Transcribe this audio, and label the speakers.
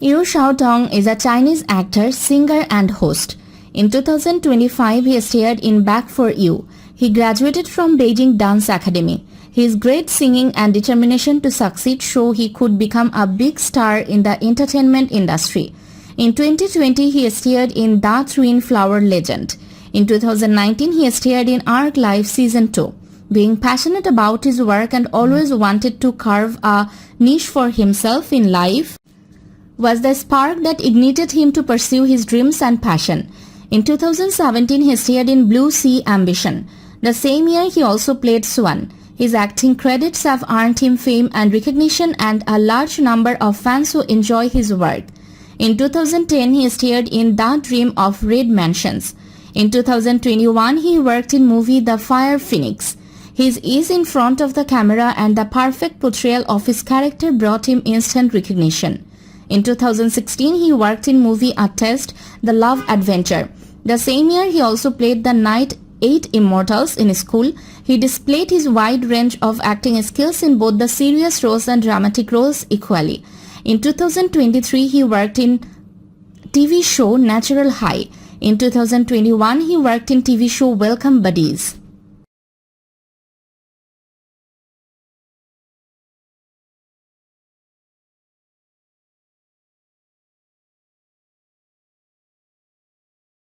Speaker 1: Xiao Tong is a Chinese actor, singer and host. In 2025, he starred in Back for You. He graduated from Beijing Dance Academy. His great singing and determination to succeed show he could become a big star in the entertainment industry. In 2020, he starred in The Twin Flower Legend. In 2019, he starred in Arc Life Season 2. Being passionate about his work and always wanted to carve a niche for himself in life was the spark that ignited him to pursue his dreams and passion. In 2017, he starred in Blue Sea Ambition. The same year, he also played Swan. His acting credits have earned him fame and recognition and a large number of fans who enjoy his work. In 2010, he starred in The Dream of Red Mansions. In 2021, he worked in movie The Fire Phoenix. His ease in front of the camera and the perfect portrayal of his character brought him instant recognition. In 2016, he worked in movie A Test, The Love Adventure. The same year, he also played the Knight 8 Immortals in school. He displayed his wide range of acting skills in both the serious roles and dramatic roles equally. In 2023, he worked in TV show Natural High. In 2021, he worked in TV show Welcome Buddies.